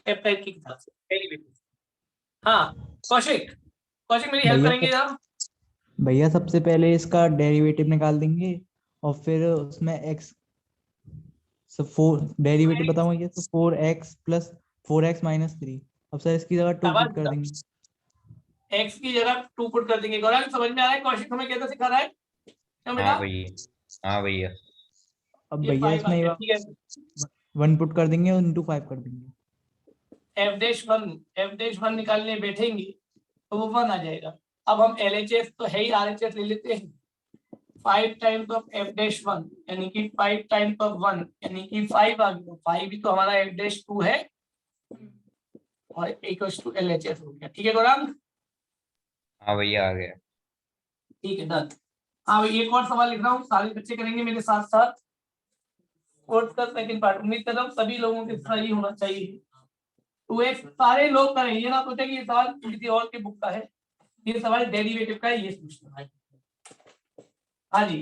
Applied की किताब से डेरिवेटिव। हाँ कौशिक, कौशिक मेरी हेल्प करेंगे आप? भैया सबसे पहले इसका डेरिवेटिव निकाल देंगे और फिर उसमें x फोर डेरिवेटिव बताऊंगा तो 4x प्लस 4x माइनस 3। अब सर इसकी जगह 2 पुट कर देंगे। x की जगह 2 पुट कर देंगे। गौरव समझ में आ रहा है? कौशिक हमें कैसे सिखा रहा है? क्यों बेटा? हाँ भैया, हाँ भैया। अब ये भैया 5 आ इसमें गया, ठीक है। 1 पुट कर देंगे और इंटू 5 कर देंगे। f'1 निकालने बैठेंगे तो वो 1 आ जाएगा। अब हम LHS तो है ही, RHS ले लेते हैं। 5 टाइम्स ऑफ f'1 यानी कि 5 टाइम्स ऑफ 1 यानी कि 5 आ गया। 5 भी तो हमारा f'2 है और इक्वल्स टू LHS हो गया। ठीक है गौरव? हाँ भैया आ गया। ठीक है डन। हाँ भाई एक और सवाल लिख रहा हूँ, सारे बच्चे करेंगे मेरे साथ साथ। फोर्थ का सेकंड पार्ट, उम्मीद कर रहा हूँ सभी लोगों के सही होना चाहिए। 2x सारे लोग करें, ये ना सोचे कि ये सवाल किसी और के बुक का है, ये सवाल डेरिवेटिव का है, ये सोचना है। हाँ जी,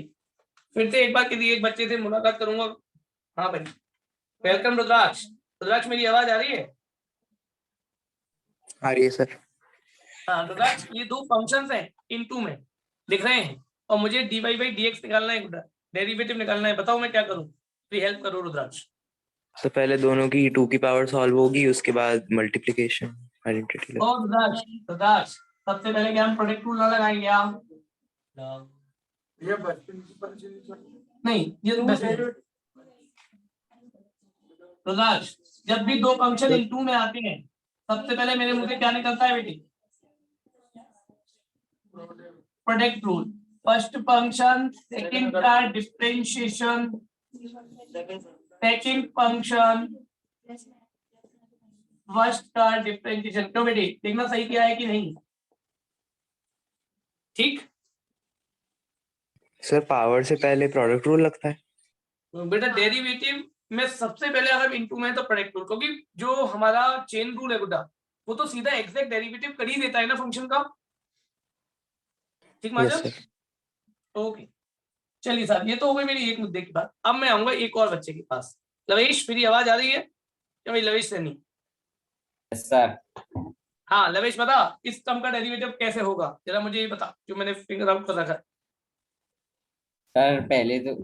फिर से एक बार किसी एक बच्चे से मुलाकात करूंगा। हाँ भाई वेलकम रुद्राक्ष। रुद्राक्ष मेरी आवाज आ रही है? आ रही है सर। हाँ रुद्राक्ष, ये दो फंक्शंस हैं इनटू में लिख रहे हैं और मुझे dy/dx निकालना है, डेरिवेटिव निकालना है। बताओ मैं क्या करूं? तो हेल्प करो रुद्राक्ष। तो पहले दोनों की 2 की पावर सॉल्व होगी, उसके बाद मल्टीप्लिकेशन आइडेंटिटी और रुद्राक्ष सबसे पहले क्या हम प्रोडक्ट रूल ना लगाएंगे? हम नहीं, ये रुद्राक्ष जब भी दो फंक्शन इनटू में आते हैं सबसे पहले मेरे मुंह से क्या निकलता है बेटी? Product rule. First function second का डिफरेंशिएशन, सेकंड फंक्शन फर्स्ट का डिफरेंशिएशन। क्यों बेटी, देखना सही किया है कि नहीं? ठीक सर, पावर से पहले प्रोडक्ट रूल लगता है। तो बेटा डेरिवेटिव में सबसे पहले अगर इनटू में है तो प्रोडक्ट रूल, क्योंकि जो हमारा चेन रूल है बेटा वो तो सीधा एग्जैक्ट डेरिवेटिव कर ही देता है ना फंक्शन का। ठीक माजर? ओके चलिए सर, ये तो हो गई मेरी एक मुद्दे की बात। अब मैं आऊंगा एक और बच्चे के पास। लवेश मेरी आवाज आ रही है क्या भाई? लवेश से नहीं? सर हाँ लवेश बता, इस टर्म का डेरिवेटिव कैसे होगा जरा मुझे ये बता, जो मैंने फिंगर आउट कर रखा है। सर पहले तो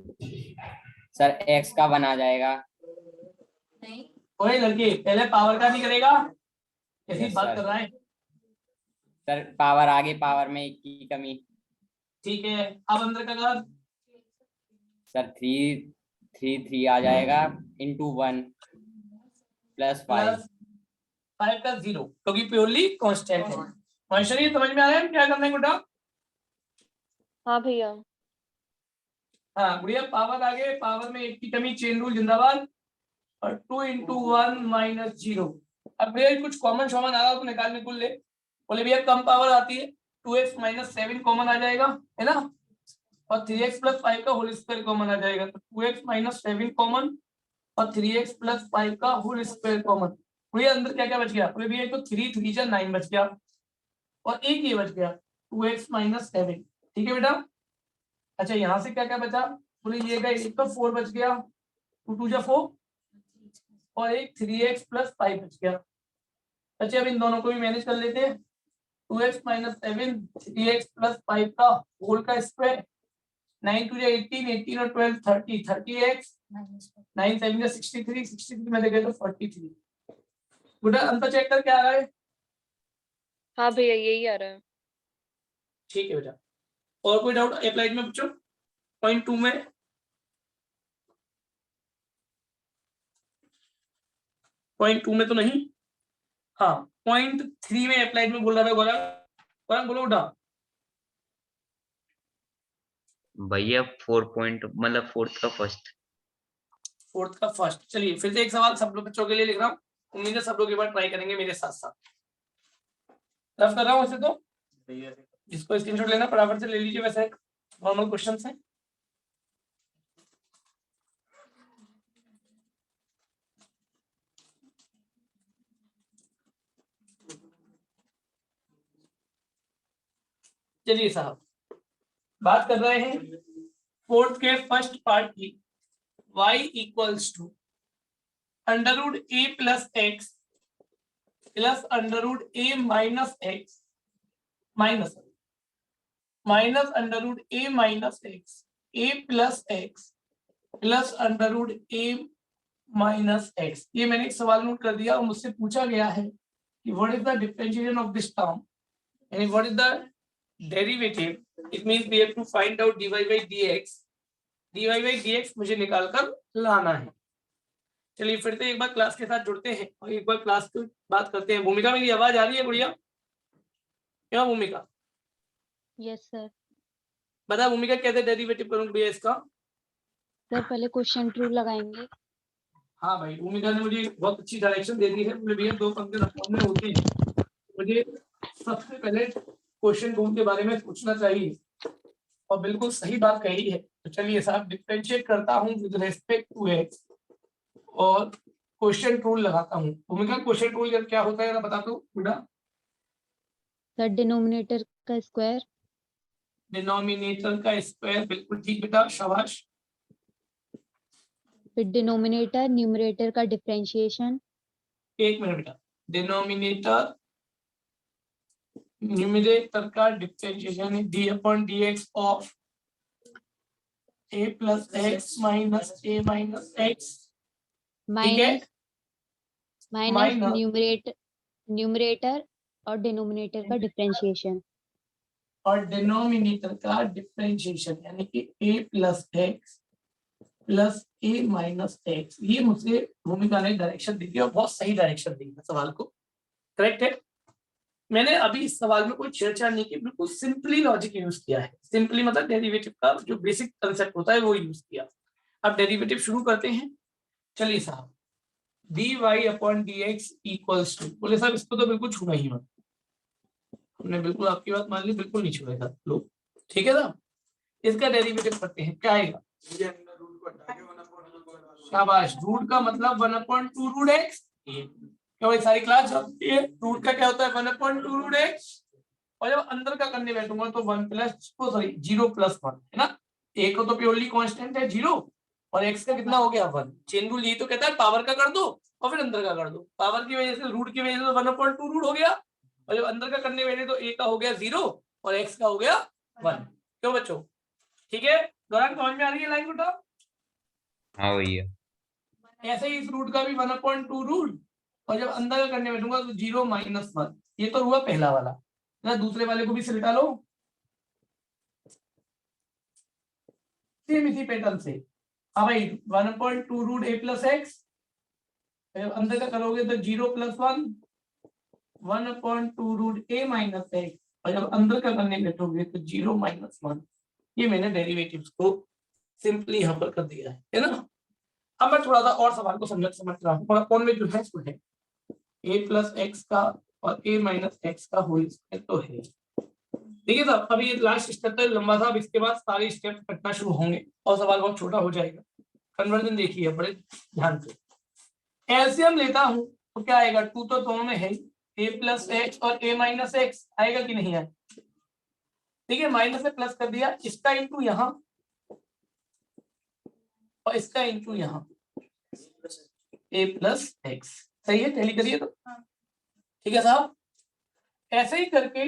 सर x का बना जाएगा। ओए लड़के, पहले पावर का नहीं करेगा? कैसी Yes, बात sir. कर रहा है? सर पावर आगे, पावर में 1 की कमी। ठीक है, अब अंदर का कर। सर 3 आ जाएगा इंटू 1 प्लस 5। 5 का 0 क्योंकि प्योरली कांस्टेंट है। महेश्वरी समझ में आ रहा है क्या करना है बेटा? हाँ भैया। हाँ गुड़िया, पावर आगे, पावर में 1 की कमी, चेन रूल जिंदाबाद। और 2 × 1 - 0। अब भैया कुछ कॉमन शॉमन आ रहा हो तो निकालने को ले बोले भैया, कम पावर आती है 2x - 7 कॉमन आ जाएगा है ना, और 3x + 5 का होल स्क्वायर कॉमन आ जाएगा। तो 2x - 7 कॉमन और 3x + 5 का होल स्क्वायर कॉमन। भैया अंदर क्या क्या बच गया? बोले भैया तो 3 3 जा 9 बच गया और एक ये बच गया 2x - 7। ठीक है बेटा? अच्छा यहाँ से क्या क्या बचा? बोले ये गए, एक तो 4 बच गया, 2 2 जा 4 और एक 3x + 5 बच गया। अच्छा अब इन दोनों को भी मैनेज कर लेते हैं। 2x - 7 3x + 5 का होल का स्क्वायर, 9 2 जा 18, 18 और 12 30, 30x 9 7 जा 63, 63 में देखे तो 43। गुड्डा अंतर चेक कर क्या आ रहा है? हाँ भैया यही आ रहा है। ठीक है बेटा, और कोई डाउट अप्लाइड में पूछो? पॉइंट 2 में तो नहीं। हाँ पॉइंट 3 में अप्लाइड में बोल रहा था गोला। गोला बोलो उठा। भैया 4 पॉइंट मतलब फोर्थ का फर्स्ट। चलिए फिर से एक सवाल सब लोग बच्चों के लिए लिख रहा हूँ, उम्मीद है सब लोग एक बार ट्राई करेंगे मेरे साथ साथ। रफ कर रहा हूँ वैसे तो, जिसको स्क्रीनशॉट लेना फटाफट से ले लीजिए, वैसे नॉर्मल क्वेश्चन है। चलिए साहब, बात कर रहे हैं फोर्थ के फर्स्ट पार्ट की। y = √a + x plus under root A minus X minus under root A minus X A plus X plus under root A minus X. ये मैंने एक सवाल नोट कर दिया और मुझसे पूछा गया है कि what is the differentiation of this term यानी what is the derivative. It means we have to find out dy by dx मुझे निकाल कर लाना है। चलिए फिर से एक बार क्लास के साथ जुड़ते हैं और एक बार क्लास की बात करते हैं। भूमिका मेरी आवाज आ रही है गुड़िया? क्या भूमिका? Yes sir. बता भूमिका कैसे डेरिवेटिव करूं गुड़िया इसका? सर पहले क्वेश्चन ट्रू लगाएंगे। हाँ भाई भूमिका ने मुझे बहुत अच्छी डायरेक्शन दे दी है। मुझे भैया 2 पंक्ति रखने में होती है, मुझे सबसे पहले क्वेश्चन रूम के बारे में सोचना चाहिए और बिल्कुल सही बात कही है। तो चलिए साहब डिफरेंशिएट करता हूँ विद रेस्पेक्ट टू एक्स और क्वेश्चन रूल लगाता हूँ। भूमिका क्वेश्चन रूल क्या होता है बता दो बेटा। सर डिनोमिनेटर का स्क्वायर। डिनोमिनेटर का स्क्वायर, बिल्कुल ठीक बेटा, शाबाश। फिर डिनोमिनेटर न्यूमरेटर का डिफरेंशिएशन। एक मिनट बेटा, डिनोमिनेटर न्यूमरेटर का डिफरेंशिएशन है D upon D x of A plus x minus A minus X. Minus minus minus numerator और डिनोमिनेटर का डिफरेंशिएशन और डिनोमिनेटर का डिफरेंशिएशन यानी कि ए प्लस एक्स प्लस ए माइनस एक्स। ये मुझे भूमिका ने डायरेक्शन दी थी और बहुत सही डायरेक्शन दी है सवाल को। करेक्ट है। मैंने अभी इस सवाल में कोई छेड़छाड़ नहीं की, बिल्कुल सिंपली लॉजिक यूज किया है। सिंपली मतलब डेरिवेटिव का जो बेसिक कंसेप्ट होता है वो यूज किया। अब डेरिवेटिव शुरू करते हैं। चलिए साहब dy upon dx equals to, बोले साहब इसको तो बिल्कुल छूना ही मत। हमने बिल्कुल आपकी बात मान ली, बिल्कुल नहीं छुएगा लोग, ठीक है ना। इसका डेरिवेटिव करते हैं, क्या आएगा? शाबाश, रूट का मतलब 1/2 रूट एक्स। क्यों भाई सारी क्लास चलती है। रूट का क्या होता है 1/2 रूट एक्स और जब अंदर का करने बैठूंगा तो 1 प्लस 0 प्लस 1 है ना। एक को तो प्योरली कांस्टेंट है 0 और x का कितना हो गया 1। चेन रूल यही तो कहता है पावर का कर दो और फिर अंदर का कर दो। पावर की वजह से रूट की वजह से 1/2 रूट हो गया और जब अंदर का करने बैठे तो a का हो गया 0 और x का हो गया 1। क्यों बच्चों ठीक है? दौरान समझ में आ रही है लाइन बेटा? हाँ भैया। ऐसे ही इस रूट का भी 1/2 रूट और जब अंदर का करने बैठूंगा तो 0 माइनस 1। ये तो हुआ पहला वाला ना। दूसरे वाले को भी सिलटा लो सेम इसी पैटर्न से। अब भाई 1/2 रूट ए प्लस एक्स, अंदर का करोगे तो 0 plus 1 1/2 root A minus x और जब अंदर का करने बैठोगे तो 0 माइनस 1। ये मैंने डेरिवेटिव्स को सिंपली यहाँ पर कर दिया है ना। अब मैं थोड़ा सा और सवाल को समझ रहा हूँ। और कौन में जो है वो है a प्लस एक्स का और a माइनस एक्स का होल स्क्वायर तो है। ठीक है साहब, अभी ये लास्ट स्टेप तो लंबा था। अब इसके बाद सारे स्टेप कटना शुरू होंगे और सवाल बहुत छोटा हो जाएगा। कन्वर्जन देखिए बड़े ध्यान से। एलसीएम लेता हूं तो क्या आएगा? 2 तो दोनों में है, a प्लस एक्स और a माइनस एक्स आएगा कि नहीं आएगा? ठीक है, माइनस से प्लस कर दिया, इसका इंटू यहाँ और इसका इंटू यहाँ a प्लस एक्स। सही है, टैली करिए तो। ठीक है साहब, ऐसे ही करके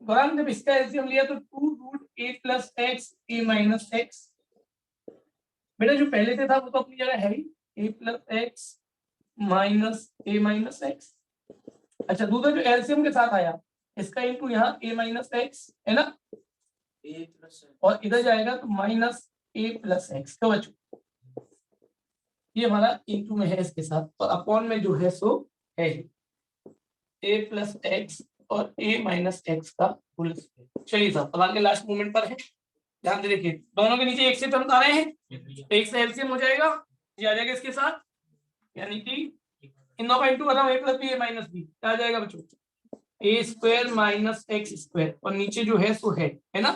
गौरांग जब इसका एलसीएम लिया तो 2 root a plus X a minus X. बेटा जो पहले से था वो तो अपनी जगह है ही, a plus x minus a minus x. अच्छा दूसरा जो एलसीएम के साथ आया इसका इंटू यहाँ a माइनस एक्स है ना, और इधर जाएगा तो माइनस a प्लस एक्स। तो बच्चों ये हमारा इंटू में है इसके साथ और अपॉन में जो है सो है a प्लस एक्स और a माइनस एक्स का होल स्क्वायर। चलिए साहब अब आगे लास्ट मोमेंट पर है, ध्यान से देखिए। दोनों के नीचे एक से टर्म आ रहे हैं, एक से एलसीएम हो जाएगा, ये आ जाएगा इसके साथ, यानी कि इन दोनों का इंटू कर रहा हूं a plus B a minus B. क्या आ जाएगा बच्चों? a square minus X square और नीचे जो है सो है ना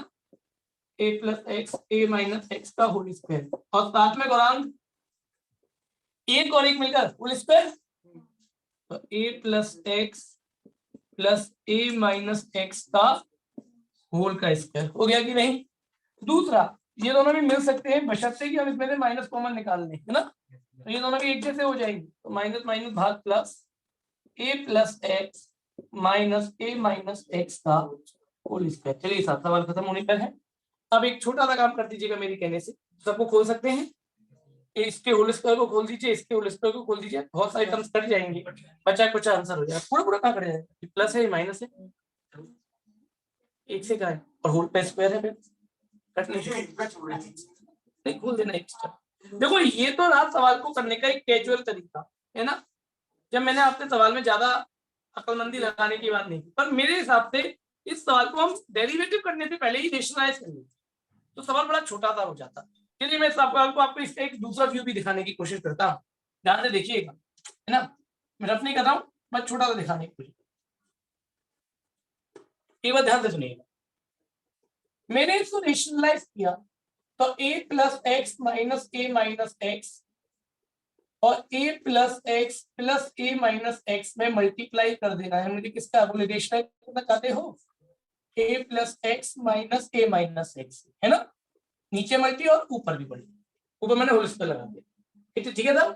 a plus X a minus X का होल स्क्वायर और साथ में गौरांग एक और एक मिलकर होल स्क्वायर। तो a plus X plus a minus X का होल का स्क्वायर हो गया कि नहीं? दूसरा ये दोनों भी मिल सकते हैं बशर्ते कि हम इसमें से माइनस कॉमन निकाल लें, है ना। तो ये दोनों भी एक जैसे हो जाएंगे, तो माइनस माइनस भाग प्लस ए प्लस एक्स माइनस ए माइनस एक्स का होल स्क्वायर। चलिए साहब सवाल खत्म होने पर है। अब एक छोटा सा काम कर दीजिएगा मेरे कहने से, सबको खोल सकते हैं, इसके होल स्क्वायर को खोल दीजिए, इसके होल स्क्वायर को खोल दीजिए, बहुत सारे टर्म्स कट जाएंगे, बचा कुछ आंसर हो जाएगा। पूरा पूरा कहाँ कट जाएगा, प्लस है माइनस है, एक से का है और होल पे स्क्वायर है, फिर कट नहीं खोल देना एक्स्ट्रा। देखो ये तो रहा सवाल को करने का एक कैजुअल तरीका है ना, जब मैंने आपके सवाल में ज्यादा अक्लमंदी लगाने की बात नहीं, पर मेरे हिसाब से इस सवाल को हम डेरिवेटिव करने से पहले ही रेशनलाइज कर लेते तो सवाल बड़ा छोटा सा हो जाता। चलिए मैं आपको इसका एक दूसरा व्यू भी दिखाने की कोशिश करता हूँ, ध्यान से देखिएगा, है ना, मैं रफ नहीं कर रहा हूँ, बस छोटा सा दिखाने की कोशिश, एक बार ध्यान से सुनिएगा। मैंने इसको रेशनलाइज किया तो a plus x minus A minus x और a plus X plus A minus x में मल्टीप्लाई कर देना है मुझे। किसका बोले, रेशनलाइज करना चाहते हो, a plus x minus A minus x, है ना, नीचे मल्टी और ऊपर भी मल्टी, ऊपर मैंने होल स्क्वायर लगा दिया, ठीक है सर।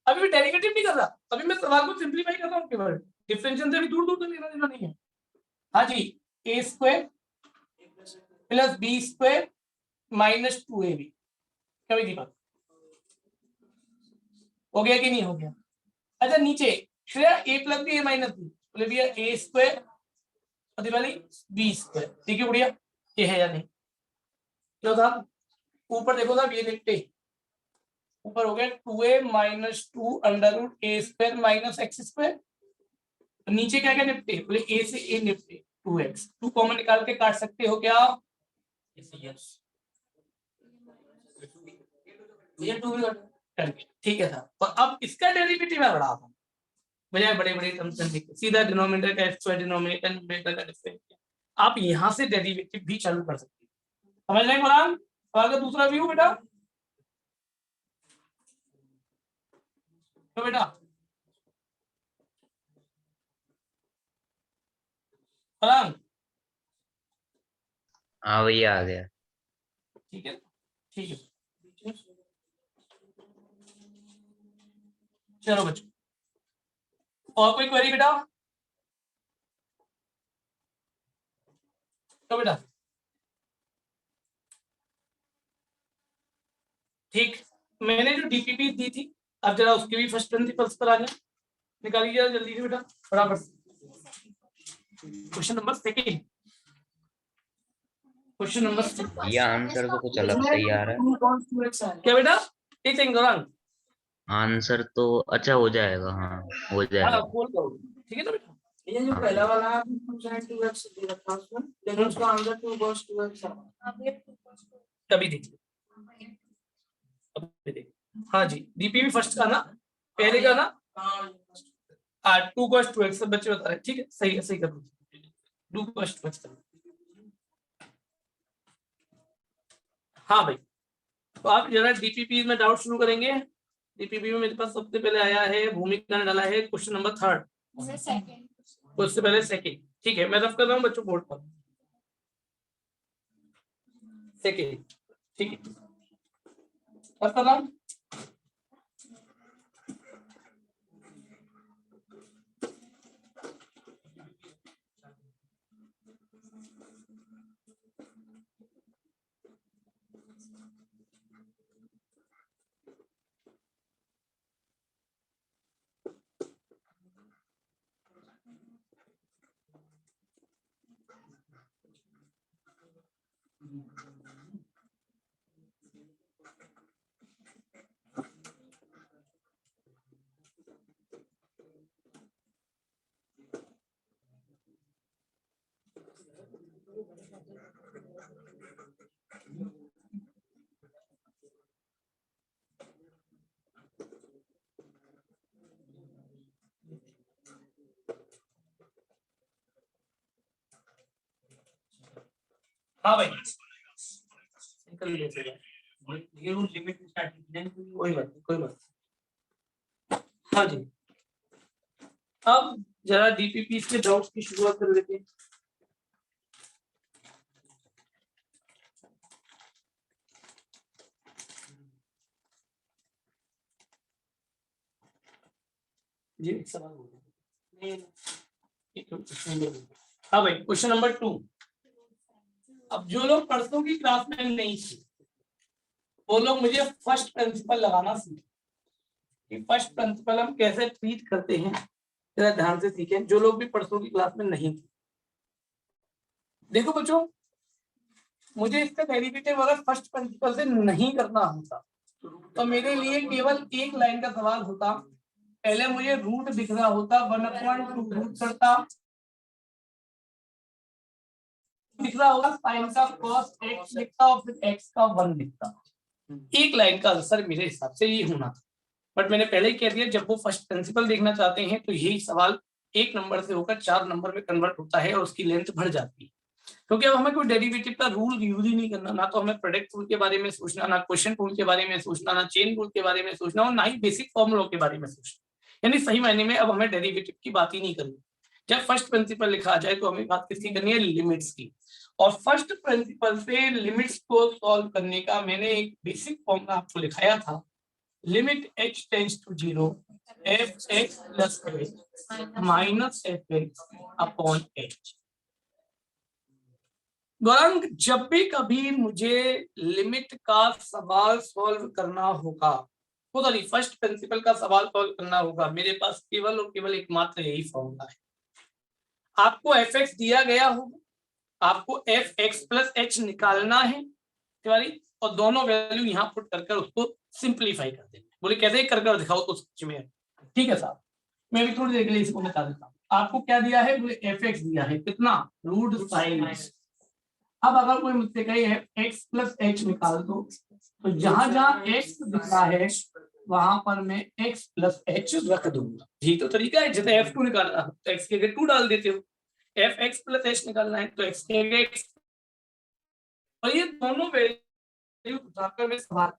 अभी मैं डेरिवेटिव नहीं कर रहा, अभी मैं सवाल को सिंपलीफाई कर रहा हूँ, केवल डिफरेंशियल से भी दूर दूर तक लेना देना नहीं है। हाँ जी, a square plus B square minus 2ab, कभी की बात हो गया कि नहीं हो गया। अच्छा नीचे Shreya a plus B A minus B, बोले भैया a स्क्वायर और दिवाली बी स्क्वायर, ठीक है बढ़िया, ये है या नहीं, क्यों साहब ऊपर देखो साहब, ये निपटे ऊपर हो गया 2a माइनस 2 अंडर रूट ए स्क्वायर माइनस एक्स स्क्वायर, नीचे क्या क्या निपटे, बोले a से a निपटे 2x, 2 कॉमन निकाल के काट सकते हो क्या, यस ठीक है सर। और अब इसका डेरिवेटिव मैं बढ़ाता हूँ, बजाय बड़े बड़े टर्म्स करने के, सीधा डिनोमिनेटर का स्क्वायर डिनोमिनेटर न्यूमरेटर का डिफरेंस, आप यहाँ से डेरिवेटिव भी चालू कर सकते हैं। समझ रहे हैं सवाल का दूसरा व्यू बेटा, तो बेटा फलांग, हाँ भैया आ गया। ठीक है ठीक है, चलो बच्चों और कोई क्वेरी बेटा, तो बेटा ठीक, मैंने जो डीपीपी दी थी अब जरा उसकी भी फर्स्ट प्रिंसिपल्स पर आ जाए, निकालिए जरा जल्दी से बेटा बराबर। Question number second, question number भैया आंसर तो कुछ अलग से ही आ रहा है। क्या बेटा, एक सेकंड दौरान, आंसर तो अच्छा हो जाएगा, हाँ हो हाँ जाएगा। खोल करो, ठीक है ना बेटा, ये जो हाँ। पहला वाला है फंक्शन है 2x दे रखा है उसमें, लेकिन उसका आंसर 2 cos 2x है। कभी देखिए, अभी देखिए, हाँ जी डीपीपी फर्स्ट का ना, पहले का ना, हाँ 2 cos 2x सब बच्चे बता रहे हैं, ठीक है सही है, सही कर 2 cos 2x। हाँ भाई, तो आप जरा डीपीपी में डाउट शुरू करेंगे। डीपीपी में मेरे पास सबसे पहले आया है, भूमिका ने डाला है क्वेश्चन नंबर 3, उससे पहले सेकंड, ठीक है मैं रफ कर रहा हूँ बच्चों बोर्ड पर, सेकंड, ठीक है रफ कर रहा हूँ। हाँ भाई निकल लिए थे, ये रूल लिमिट स्टार्ट कोई बात नहीं, कोई बात नहीं। हाँ जी, अब जरा डीपीपी के डाउट्स की शुरुआत कर लेते हैं। जी एक सवाल हो गया, हाँ भाई, क्वेश्चन नंबर 2। अब जो लोग परसों की क्लास में नहीं थे वो लोग मुझे फर्स्ट प्रिंसिपल लगाना सीखें कि फर्स्ट प्रिंसिपल हम कैसे ट्रीट करते हैं, जरा ध्यान से सीखें जो लोग भी परसों की क्लास में नहीं थे। देखो बच्चों, मुझे इसका डेरिवेटिव अगर फर्स्ट प्रिंसिपल से नहीं करना होता तो मेरे लिए केवल एक लाइन का सवाल होता। पहले मुझे रूट दिख रहा होता, 1/2 रूट करता, दिख रहा होगा साइन का cos x लिखता और फिर x का 1 लिखता। एक लाइन का आंसर मेरे हिसाब से ये होना था, बट मैंने पहले ही कह दिया जब वो फर्स्ट प्रिंसिपल देखना चाहते हैं तो यही सवाल 1 नंबर से होकर 4 नंबर में कन्वर्ट होता है और उसकी लेंथ बढ़ जाती है, क्योंकि अब हमें कोई डेरिवेटिव का रूल यूज ही नहीं करना, ना तो हमें प्रोडक्ट रूल के बारे में सोचना, ना क्वेश्चन रूल के बारे में सोचना, ना चेन रूल के बारे में सोचना और ना ही बेसिक फॉर्मूलों के बारे में सोचना। यानी सही मायने में अब हमें डेरिवेटिव की बात ही नहीं करनी। जब फर्स्ट प्रिंसिपल लिखा जाए तो हमें बात किसकी करनी है, लिमिट्स की। और फर्स्ट प्रिंसिपल से लिमिट्स को सॉल्व करने का मैंने एक बेसिक फॉर्मूला आपको लिखाया था, limit h tends to 0 fx plus minus fx upon h। Gaurang, जब भी कभी मुझे लिमिट का सवाल सॉल्व करना होगा, खुद अली फर्स्ट प्रिंसिपल का सवाल सॉल्व करना होगा, मेरे पास केवल और केवल एकमात्र यही फॉर्मूला है। आपको fx दिया गया होगा, आपको fx प्लस h निकालना है तिवारी, और दोनों वैल्यू यहाँ पुट कर उसको सिंप्लीफाई कर देना। बोले कैसे कर दिखाओ तो सच में। ठीक है साहब, मैं भी थोड़ी देर के लिए इसको निकाल देता हूँ। आपको क्या दिया है, बोले fx दिया है कितना, रूट साइन x। अब अगर कोई मुझसे कहे x प्लस h निकाल दो, तो जहां जहां x दिख रहा है वहां पर मैं x प्लस h रख दूंगा। यही तो तरीका है, जैसे f2 निकालना तो x के 2 डाल देते हो, fx प्लस h निकालना है तो x के x, और ये दोनों वैल्यू उठाकर मैं सवाल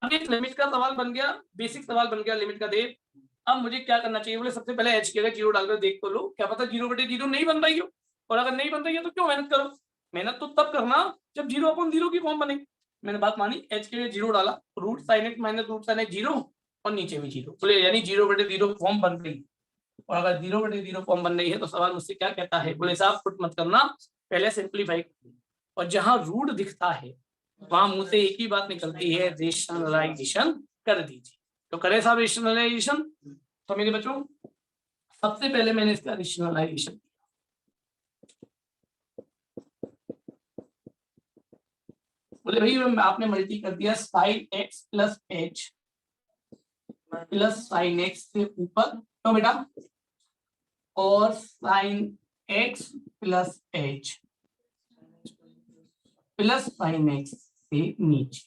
अब एक लिमिट का सवाल बन गया, बेसिक सवाल बन गया लिमिट का देव। अब मुझे क्या करना चाहिए, बोले सबसे पहले h की जगह 0 डालकर देख तो लो, क्या पता 0/0 नहीं बन रही हो, और अगर नहीं बन रही है तो क्यों मेहनत करो। मेहनत तो तब करना जब 0/0 की फॉर्म बने। मैंने बात मानी, h के लिए 0 डाला, root sine x minus root sine x 0 और नीचे भी 0, बोले यानी 0/0 फॉर्म बन गई। और अगर 0/0 फॉर्म बन रही है तो सवाल मुझसे क्या कहता है, बोले साहब पुट मत करना, पहले सिंप्लीफाई, और जहां रूट दिखता है वहां मुंह से एक ही बात निकलती है, रेशनलाइजेशन कर दीजिए। तो करें साहब रेशनलाइजेशन। तो मेरे बच्चों सबसे पहले मैंने इसका रेशनलाइजेशन, बोले भाई आपने मल्टी कर दिया sine x plus h plus sine x से ऊपर, तो बेटा, और sine x plus h plus sine x से नीचे,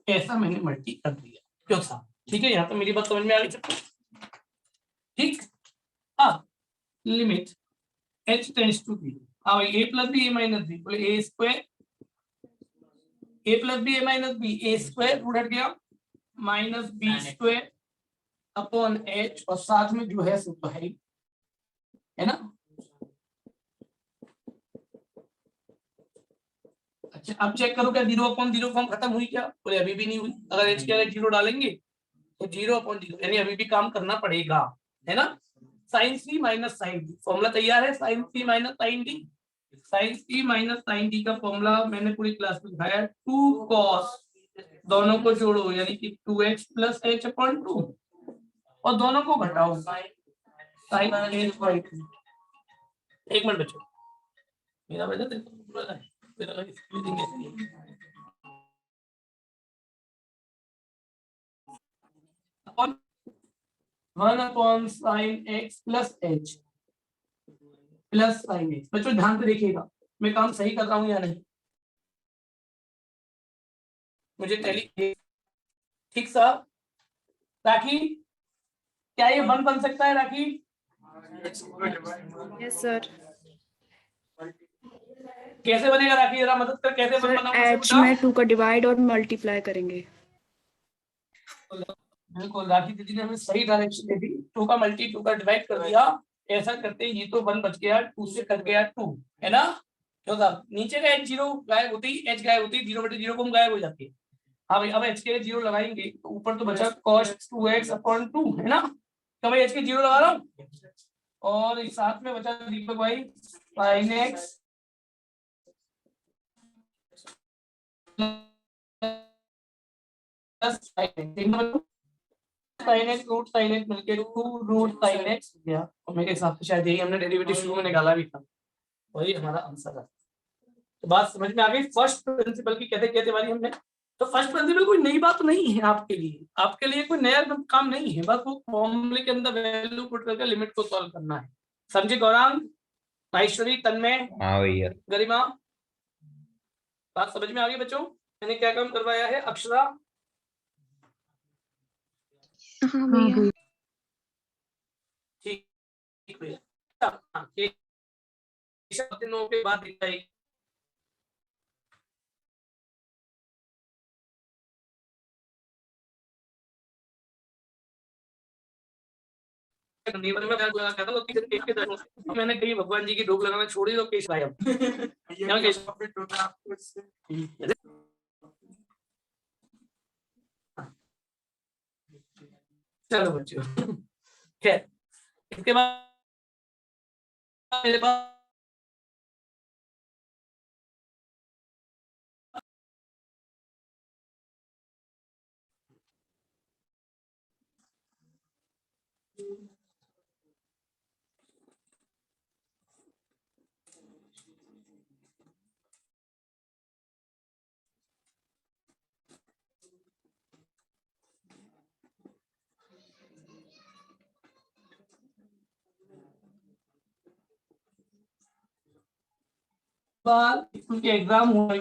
ऐसा मैंने मल्टी कर दिया। क्यों था, ठीक है, यहाँ तो मेरी बात समझ में आ गई। ठीक, अब लिमिट h टेंड्स टू 0, अब a plus B a minus B, बोले a square a plus B a minus B, a square root हट गया minus B square upon h, और साथ में जो है सो तो है ना। अच्छा, अब चेक करो क्या 0/0 फॉर्म खत्म हुई क्या, बोले अभी भी नहीं हुई। अगर h के 0 डालेंगे तो 0/0 यानी अभी भी काम करना पड़ेगा, है ना। Sine c minus sine d formula तैयार है, sine c minus sine d, sine c minus sine d का फॉर्मूला मैंने पूरी क्लास में दिखाया, 2 cos, दोनों को जोड़ो यानी कि 2x प्लस h अपॉन 2, और दोनों को घटाओ साइन h बाई 2। एक मिनट बच्चों, मेरा बेटा तेरा upon 1 upon sine x plus h plus sine x। बच्चों ध्यान से देखिएगा मैं काम सही कर रहा हूं या नहीं, मुझे टैली ठीक साहब। राखी, क्या ये 1 बन सकता है राखी? Yes sir. कैसे बनेगा राखी, जरा मदद कर, कैसे 1 बना एच में 2 का डिवाइड और मल्टीप्लाई करेंगे। बिल्कुल, राखी दीदी ने हमें सही डायरेक्शन दे दी। 2 का मल्टी 2 का डिवाइड कर दिया, ऐसा करते ये तो 1 बच गया, 2 से कट गया 2, है ना? क्यों साहब नीचे का h 0 गायब होती है, h गायब होती है, 0 बटे 0 को हम गायब हो जाती है। हाँ भाई, अब h के 0 लगाएंगे तो ऊपर तो बचा cos 2x अपॉन 2, है ना? तो मैं h के 0 लगा रहा हूँ और इस साथ में बचा दीपक भाई sin x plus sin x root sin x मिलके 2 रूट sin x गया, और मेरे हिसाब से शायद यही हमने डेरिवेटिव शुरू में निकाला भी था, वही हमारा आंसर है। तो बात समझ में आ गई फर्स्ट प्रिंसिपल की कैसे कहते वाली हमने। तो फर्स्ट प्रिंसिपल कोई नई बात नहीं है आपके लिए कोई नया काम नहीं है, बस वो फॉर्मूले के अंदर वैल्यू पुट करके लिमिट को सॉल्व करना है। समझे गौरांग, माहेश्वरी, तन्मय, हाँ भैया। गरिमा, बात समझ में आ गई बच्चों? मैंने क्या काम करवाया है? अक्षरा, हाँ भैया। ठीक भैया, हाँ, एक दिनों के बाद दिखाएगी। मैंने कही भगवान जी की धूप लगाना छोड़ी तो केश आया। चलो बच्चों, खैर इसके बाद मेरे पास स्कूल के एग्जाम हुआ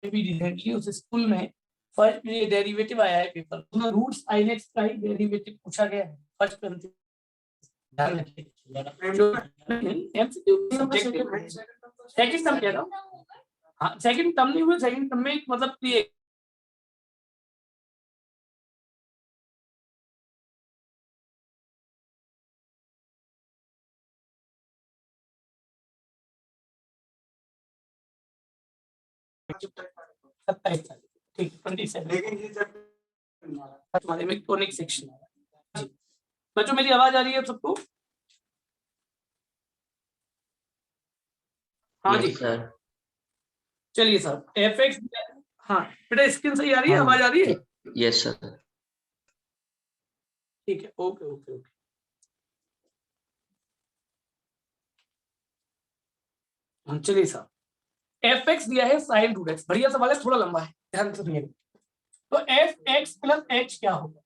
भी रिसेंटली, उस स्कूल में फर्स्ट ये डेरिवेटिव आया है पेपर, उसमें रूट्स sin x का ही डेरिवेटिव पूछा गया है। फर्स्ट प्रिंसिपल ध्यान रखिए, सेकंड टर्म कह रहा हूं, हाँ सेकंड टर्म नहीं हुआ, सेकंड टर्म में मतलब ये ठीक 27 हमारे में कोनिक सेक्शन है। बच्चों मेरी आवाज आ रही है सबको? हाँ जी सर। चलिए सर, fx, हाँ बेटा स्क्रीन सही आ रही है, आवाज आ रही है? Yes sir. ठीक है, ओके ओके ओके। चलिए सर, fx दिया है sin 2x, बढ़िया सवाल है, थोड़ा लंबा है, ध्यान से सुनिएगा। तो fx प्लस h क्या होगा?